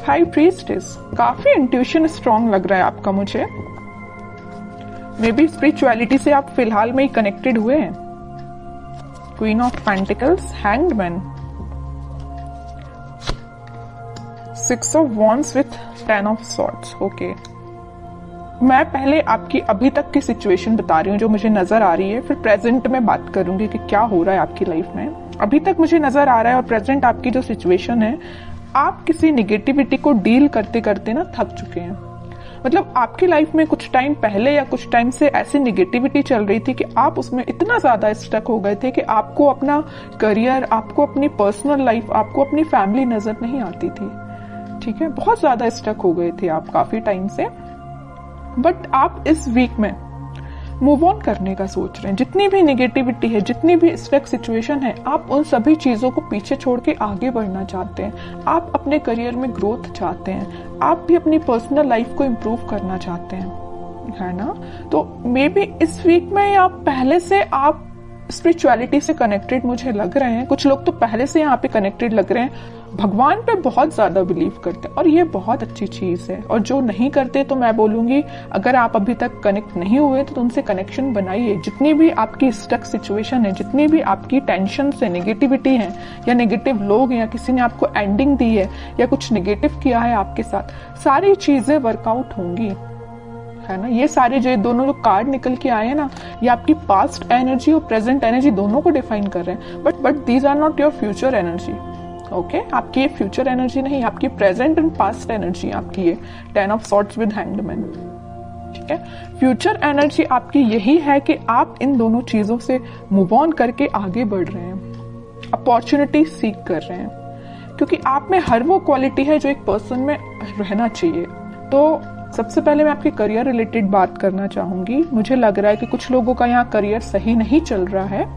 High priestess, काफी intuition strong लग रहा है आपका मुझे। मे बी स्पिरिचुअलिटी से आप फिलहाल में ही कनेक्टेड हुए हैं। Queen of pentacles, hanged man, 6 of wands with 10 of swords. Okay, मैं पहले आपकी अभी तक की सिचुएशन बता रही हूँ जो मुझे नजर आ रही है, फिर प्रेजेंट में बात करूंगी कि क्या हो रहा है आपकी लाइफ में। अभी तक मुझे नजर आ रहा है और प्रेजेंट आपकी जो सिचुएशन है, आप किसी निगेटिविटी को डील करते करते ना थक चुके हैं। मतलब आपकी लाइफ में कुछ टाइम पहले या कुछ टाइम से ऐसी निगेटिविटी चल रही थी कि आप उसमें इतना ज्यादा स्टक हो गए थे कि आपको अपना करियर, आपको अपनी पर्सनल लाइफ, आपको अपनी फैमिली नजर नहीं आती थी। ठीक है, बहुत ज्यादा स्टक हो गए थे आप काफी टाइम से। बट आप इस वीक में मूव ऑन करने का सोच रहे हैं। जितनी भी नेगेटिविटी है, जितनी भी स्टक सिचुएशन है, आप उन सभी चीजों को पीछे छोड़ के आगे बढ़ना चाहते हैं। आप अपने करियर में ग्रोथ चाहते हैं, आप भी अपनी पर्सनल लाइफ को इम्प्रूव करना चाहते हैं, है ना। तो मे बी इस वीक में या पहले से आप स्पिरिचुअलिटी से कनेक्टेड मुझे लग रहे हैं। कुछ लोग तो पहले से यहाँ पे कनेक्टेड लग रहे हैं, भगवान पे बहुत ज्यादा बिलीव करते हैं और ये बहुत अच्छी चीज है। और जो नहीं करते तो मैं बोलूंगी, अगर आप अभी तक कनेक्ट नहीं हुए तो उनसे कनेक्शन बनाइए। जितनी भी आपकी स्टक सिचुएशन है, जितनी भी आपकी टेंशन से नेगेटिविटी है या नेगेटिव लोग हैं या किसी ने आपको एंडिंग दी है या कुछ नेगेटिव किया है आपके साथ, सारी चीजें वर्कआउट होंगी, है ना। ये सारे जो दोनों जो कार्ड निकल के आए हैं ना, ये आपकी पास्ट एनर्जी और प्रेजेंट एनर्जी दोनों को डिफाइन कर रहे हैं। But these are not your future energy. Okay, आपकी ये फ्यूचर एनर्जी नहीं, आपकी प्रेजेंट एंड पास्ट एनर्जी आपकी ये 10 of swords with hanged man. ठीक है, फ्यूचर एनर्जी आपकी यही है कि आप इन दोनों चीजों से मूव ऑन करके आगे बढ़ रहे हैं, अपॉर्चुनिटी सीख कर रहे हैं, क्योंकि आप में हर वो क्वालिटी है जो एक पर्सन में रहना चाहिए। तो सबसे पहले मैं आपके करियर रिलेटेड बात करना चाहूंगी। मुझे लग रहा है कि कुछ लोगों का यहाँ करियर सही नहीं चल रहा है,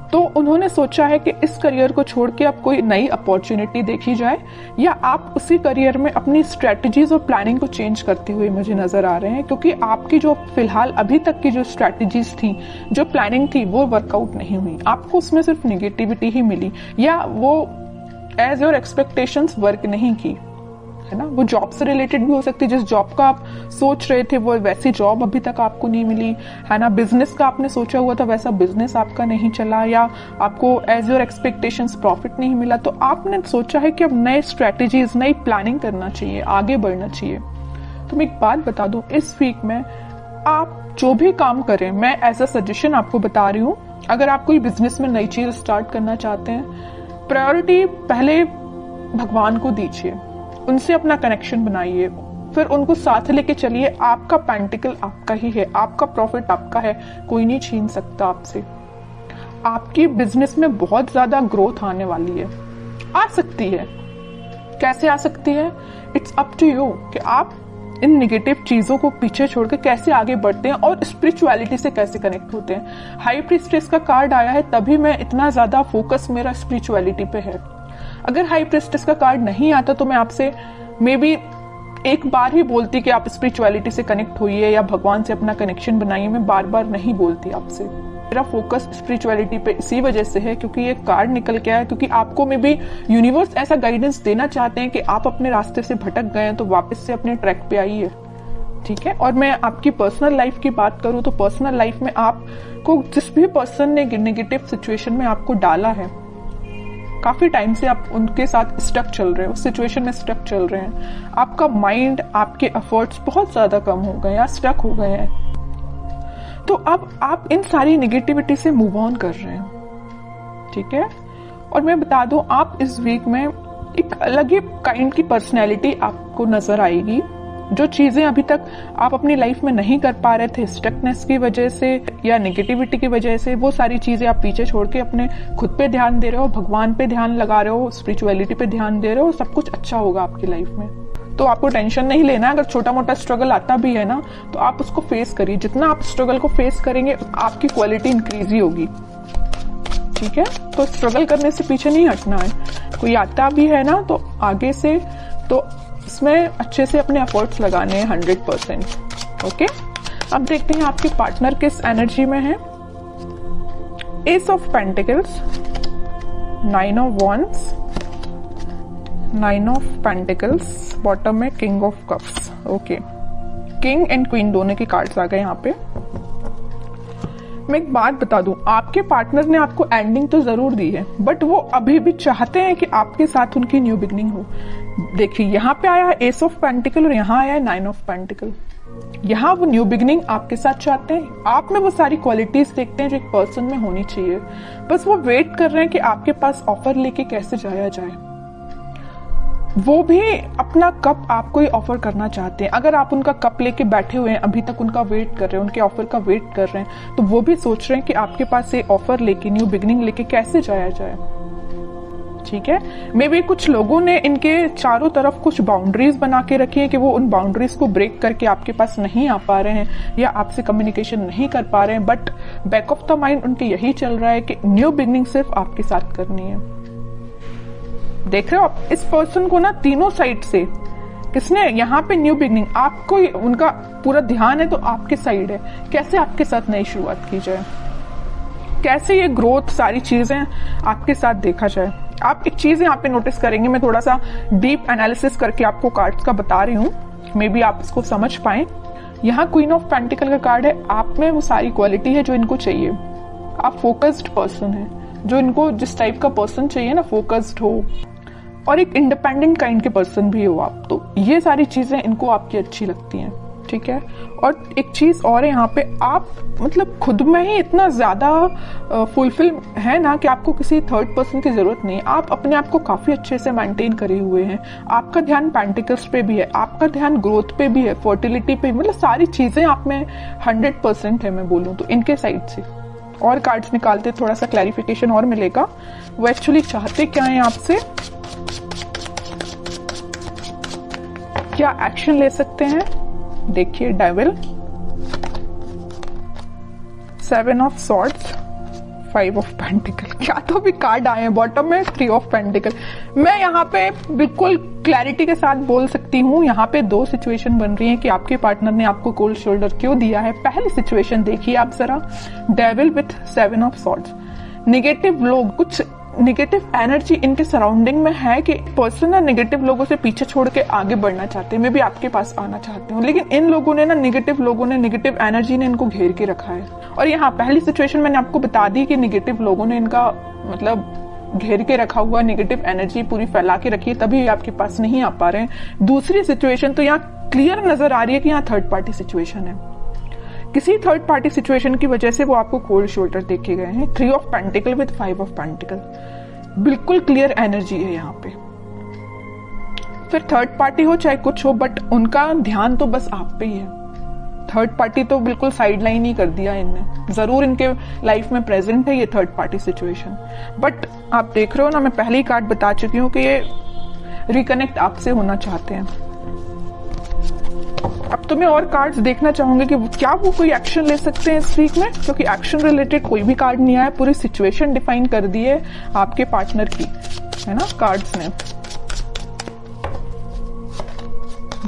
तो उन्होंने सोचा है कि इस करियर को छोड़ के अब कोई नई अपॉर्चुनिटी देखी जाए, या आप उसी करियर में अपनी स्ट्रेटजीज और प्लानिंग को चेंज करते हुए मुझे नजर आ रहे हैं। क्योंकि आपकी जो फिलहाल अभी तक की जो स्ट्रेटजीज थी, जो प्लानिंग थी, वो वर्कआउट नहीं हुई, आपको उसमें सिर्फ निगेटिविटी ही मिली, या वो एज योर एक्सपेक्टेशंस वर्क नहीं की, है ना। वो जॉब से रिलेटेड भी हो सकती है, जिस जॉब का आप सोच रहे थे वो वैसी जॉब अभी तक आपको नहीं मिली, है ना। बिजनेस का आपने सोचा हुआ था वैसा बिजनेस आपका नहीं चला, या आपको एज योर एक्सपेक्टेशंस प्रॉफिट नहीं मिला। तो आपने सोचा है कि अब नए स्ट्रेटेजीज, नई प्लानिंग करना चाहिए, आगे बढ़ना चाहिए। तो मैं एक बात बता दूं, इस वीक में आप जो भी काम करें, मैं एज अ सजेशन आपको बता रही हूँ, अगर आप कोई बिजनेस में नई चीज स्टार्ट करना चाहते हैं, प्रायोरिटी पहले भगवान को दीजिए, उनसे अपना कनेक्शन बनाइए, फिर उनको साथ लेके चलिए। आपका पेंटिकल आपका ही है, आपका प्रॉफिट आपका है, कोई नहीं छीन सकता आपसे। आपकी बिजनेस में बहुत ज्यादा ग्रोथ आने वाली है, आ सकती है। कैसे आ सकती है, इट्स अप टू यू कि आप इन नेगेटिव चीजों को पीछे छोड़ के कैसे आगे बढ़ते हैं और स्पिरिचुअलिटी से कैसे कनेक्ट होते हैं। हाई प्रीस्टेस का कार्ड आया है, तभी मैं इतना ज्यादा फोकस मेरा स्पिरिचुअलिटी पे है। अगर हाई प्रीस्टेस का कार्ड नहीं आता तो मैं आपसे मे बी एक बार ही बोलती कि आप स्पिरिचुअलिटी से कनेक्ट होइए या भगवान से अपना कनेक्शन बनाइए। मैं बार बार नहीं बोलती आपसे। मेरा फोकस स्पिरिचुअलिटी पे इसी वजह से है क्योंकि ये कार्ड निकल के आया, क्योंकि आपको मे बी यूनिवर्स ऐसा गाइडेंस देना चाहते हैं कि आप अपने रास्ते से भटक गए हैं तो वापस से अपने ट्रैक पे आइए। ठीक है, और मैं आपकी पर्सनल लाइफ की बात करूं तो पर्सनल लाइफ में आपको जिस भी पर्सन ने नेगेटिव सिचुएशन में आपको डाला है, काफी टाइम से आप उनके साथ स्टक चल रहे हो, उस सिचुएशन में स्टक चल रहे हैं, आपका माइंड, आपके एफर्ट्स बहुत ज्यादा कम हो गए या स्टक हो गए हैं, तो अब आप इन सारी नेगेटिविटी से मूव ऑन कर रहे हैं। ठीक है, और मैं बता दूं, आप इस वीक में एक अलग ही काइंड की पर्सनैलिटी आपको नजर आएगी। जो चीजें अभी तक आप अपनी लाइफ में नहीं कर पा रहे थे स्टकनेस की वजह से या नेगेटिविटी की वजह से, वो सारी चीजें आप पीछे छोड़ के अपने खुद पे ध्यान दे रहे हो, भगवान पे ध्यान लगा रहे हो, स्पिरिचुअलिटी पे ध्यान दे रहे हो, सब कुछ अच्छा होगा आपकी लाइफ में। तो आपको टेंशन नहीं लेना। अगर छोटा मोटा स्ट्रगल आता भी है ना, तो आप उसको फेस करिए। जितना आप स्ट्रगल को फेस करेंगे आपकी क्वालिटी इंक्रीज ही होगी। ठीक है, तो स्ट्रगल करने से पीछे नहीं हटना है। कोई आता भी है ना तो आगे से तो इसमें अच्छे से अपने एफर्ट्स लगाने हैं 100%। ओके, अब देखते हैं आपके पार्टनर किस एनर्जी में है। Ace of pentacles, 9 of wands, 9 of pentacles, bottom में king of cups. Okay, king and queen दोनों के कार्ड्स आ गए यहाँ पे। मैं एक बात बता दूं, आपके पार्टनर ने आपको एंडिंग तो जरूर दी है, बट वो अभी भी चाहते हैं कि आपके साथ उनकी न्यू बिगनिंग हो। देखिए यहाँ पे आया है एस ऑफ पेंटिकल और यहाँ आया है 9 ऑफ पेंटिकल। यहाँ वो न्यू बिगनिंग आपके साथ चाहते हैं, आप में वो सारी क्वालिटीज देखते हैं जो एक पर्सन में होनी चाहिए। बस वो वेट कर रहे हैं कि आपके पास ऑफर लेके कैसे जाया जाए। वो भी अपना कप आपको ही ऑफर करना चाहते हैं। अगर आप उनका कप लेके बैठे हुए हैं, अभी तक उनका वेट कर रहे हैं, उनके ऑफर का वेट कर रहे हैं, तो वो भी सोच रहे हैं कि आपके पास ये ऑफर लेके, न्यू बिगनिंग लेके कैसे जाया जाए। ठीक है, मे बी कुछ लोगों ने इनके चारों तरफ कुछ बाउंड्रीज बना के रखी है कि वो उन बाउंड्रीज को ब्रेक करके आपके पास नहीं आ पा रहे हैं या आपसे कम्युनिकेशन नहीं कर पा रहे हैं, but back of the mind उनके यही चल रहा है कि न्यू बिगनिंग सिर्फ आपके साथ करनी है। देख रहे हो आप इस पर्सन को ना, तीनों साइड से किसने यहाँ पे न्यू बिगनिंग, आपको उनका पूरा ध्यान है तो आपके साइड है। कैसे आपके साथ नई शुरुआत की जाए, कैसे ये ग्रोथ, सारी चीजें आपके साथ देखा जाए। आप एक चीज यहाँ पे नोटिस करेंगे, मैं थोड़ा सा डीप एनालिसिस करके आपको कार्ड्स का बता रही हूँ, मे बी आप इसको समझ पाए। यहाँ क्वीन ऑफ पेंटिकल का कार्ड है, आप में वो सारी क्वालिटी है जो इनको चाहिए। आप फोकस्ड पर्सन है, जो इनको जिस टाइप का पर्सन चाहिए ना, फोकस्ड हो और एक इंडिपेंडेंट काइंड के पर्सन भी हो आप, तो ये सारी चीजें इनको आपकी अच्छी लगती हैं। ठीक है, और एक चीज और है यहाँ पे, आप मतलब खुद में ही इतना ज्यादा फुलफिल है ना कि आपको किसी थर्ड पर्सन की जरूरत नहीं। आप अपने आप को काफी अच्छे से मेंटेन करे हुए हैं। आपका ध्यान पेंटिकल्स पे भी है, आपका ध्यान ग्रोथ पे भी है, फर्टिलिटी पे, मतलब सारी चीजें आप में 100% है मैं बोलूँ तो इनके साइड से। और कार्ड्स निकालते थोड़ा सा क्लैरिफिकेशन और मिलेगा, वो एक्चुअली चाहते क्या है आपसे, क्या एक्शन ले सकते हैं। देखिए devil, 7 of swords, 5 of pentacle, क्या तो भी कार्ड आए हैं। बॉटम में 3 ऑफ पेंटिकल। मैं यहाँ पे बिल्कुल क्लैरिटी के साथ बोल सकती हूँ, यहाँ पे 2 सिचुएशन बन रही हैं कि आपके पार्टनर ने आपको कोल्ड शोल्डर क्यों दिया है। पहली सिचुएशन देखिए आप जरा, devil with 7 of swords. Negative लोग, कुछ निगेटिव एनर्जी इनके सराउंडिंग में है कि पर्सन ना निगेटिव लोगों से पीछे छोड़ के आगे बढ़ना चाहते हैं। मैं भी आपके पास आना चाहती हूँ, लेकिन इन लोगों ने ना, निगेटिव लोगों ने, निगेटिव एनर्जी ने इनको घेर के रखा है। और यहाँ पहली सिचुएशन मैंने आपको बता दी कि निगेटिव लोगों ने इनका मतलब घेर के रखा हुआ, निगेटिव एनर्जी पूरी फैला के रखी है, तभी आपके पास नहीं आ पा रहे हैं। दूसरी सिचुएशन तो यहाँ क्लियर नजर आ रही है कि यहाँ थर्ड पार्टी सिचुएशन है। किसी थर्ड पार्टी सिचुएशन की वजह से वो आपको कोल्ड शोल्डर देखे गए हैं। 3 of pentacle with 5 of pentacle, बिल्कुल क्लियर एनर्जी है यहाँ पे। फिर थर्ड पार्टी हो चाहे कुछ हो, बट उनका ध्यान तो बस आप पे ही है। थर्ड पार्टी तो बिल्कुल साइड लाइन ही कर दिया इनने। जरूर इनके लाइफ में प्रेजेंट है ये थर्ड पार्टी सिचुएशन, बट आप देख रहे हो ना, मैं पहले ही कार्ड बता चुकी हूँ कि ये रिकनेक्ट आपसे होना चाहते हैं। अब तो मैं और कार्ड्स देखना चाहूंगी कि क्या वो कोई एक्शन ले सकते हैं इस वीक में, क्योंकि एक्शन रिलेटेड कोई भी कार्ड नहीं आया। पूरी सिचुएशन डिफाइन कर दी है आपके पार्टनर की, है ना, कार्ड्स ने।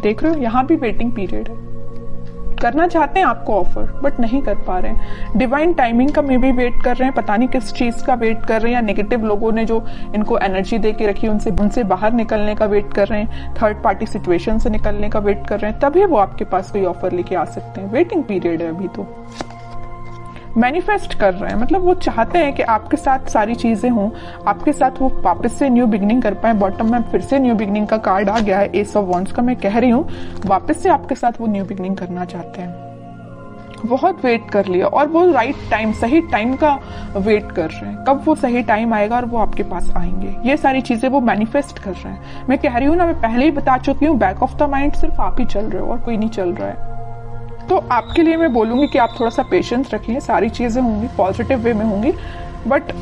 देख रहे हो यहाँ भी वेटिंग पीरियड है। करना चाहते हैं आपको ऑफर, बट नहीं कर पा रहे हैं। डिवाइन टाइमिंग का में भी वेट कर रहे हैं, पता नहीं किस चीज का वेट कर रहे हैं, या नेगेटिव लोगों ने जो इनको एनर्जी दे के रखी उनसे बाहर निकलने का वेट कर रहे हैं, थर्ड पार्टी सिचुएशन से निकलने का वेट कर रहे हैं, तभी वो आपके पास कोई ऑफर लेके आ सकते हैं। वेटिंग पीरियड है अभी तो। मैनिफेस्ट कर रहे हैं, मतलब वो चाहते हैं कि आपके साथ सारी चीजें हों, आपके साथ वो वापस से न्यू बिगनिंग कर पाए। बॉटम में फिर से न्यू बिगनिंग का कार्ड आ गया है, एस ऑफ वॉन्ड्स का। मैं कह रही हूँ वापस से आपके साथ वो न्यू बिगनिंग करना चाहते हैं। बहुत वेट कर लिया और वो राइट टाइम, सही टाइम का वेट कर रहे हैं, कब वो सही टाइम आएगा और वो आपके पास आएंगे। ये सारी चीजें वो मैनिफेस्ट कर रहे हैं। मैं कह रही हूँ ना, मैं पहले ही बता चुकी हूँ, बैक ऑफ द माइंड सिर्फ आप ही चल रहे हो और कोई नहीं चल रहा है। तो आपके लिए मैं बोलूंगी कि आप थोड़ा सा पेशेंस रखिए, सारी चीजें होंगी, पॉजिटिव वे में होंगी, बट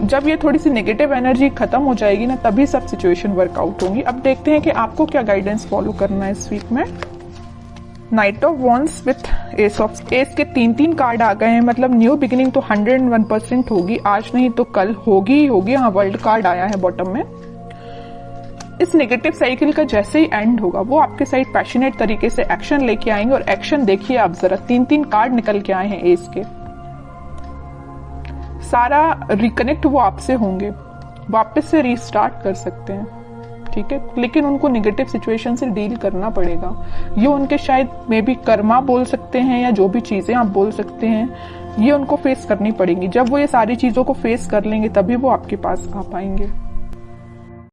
जब ये थोड़ी सी नेगेटिव एनर्जी खत्म हो जाएगी ना, तभी सब सिचुएशन वर्कआउट होंगी। अब देखते हैं कि आपको क्या गाइडेंस फॉलो करना है इस वीक में। Night of wands with S of, S के 3 कार्ड आ गए हैं, मतलब न्यू बिगिनिंग तो 101% होगी, आज नहीं तो कल होगी ही होगी। हाँ, वर्ल्ड कार्ड आया है बॉटम में। इस नेगेटिव साइकिल का जैसे ही एंड होगा, वो आपके साइड पैशनेट तरीके से एक्शन लेके आएंगे। और एक्शन देखिए आप जरा, 3 कार्ड निकल के आए हैं एस के। सारा रिकनेक्ट वो आपसे होंगे, वापस से रीस्टार्ट कर सकते हैं। ठीक है, लेकिन उनको नेगेटिव सिचुएशन से डील करना पड़ेगा। ये उनके शायद मे बी कर्मा बोल सकते हैं या जो भी चीजें आप बोल सकते हैं, ये उनको फेस करनी पड़ेंगी। जब वो ये सारी चीजों को फेस कर लेंगे तभी वो आपके पास आ पाएंगे।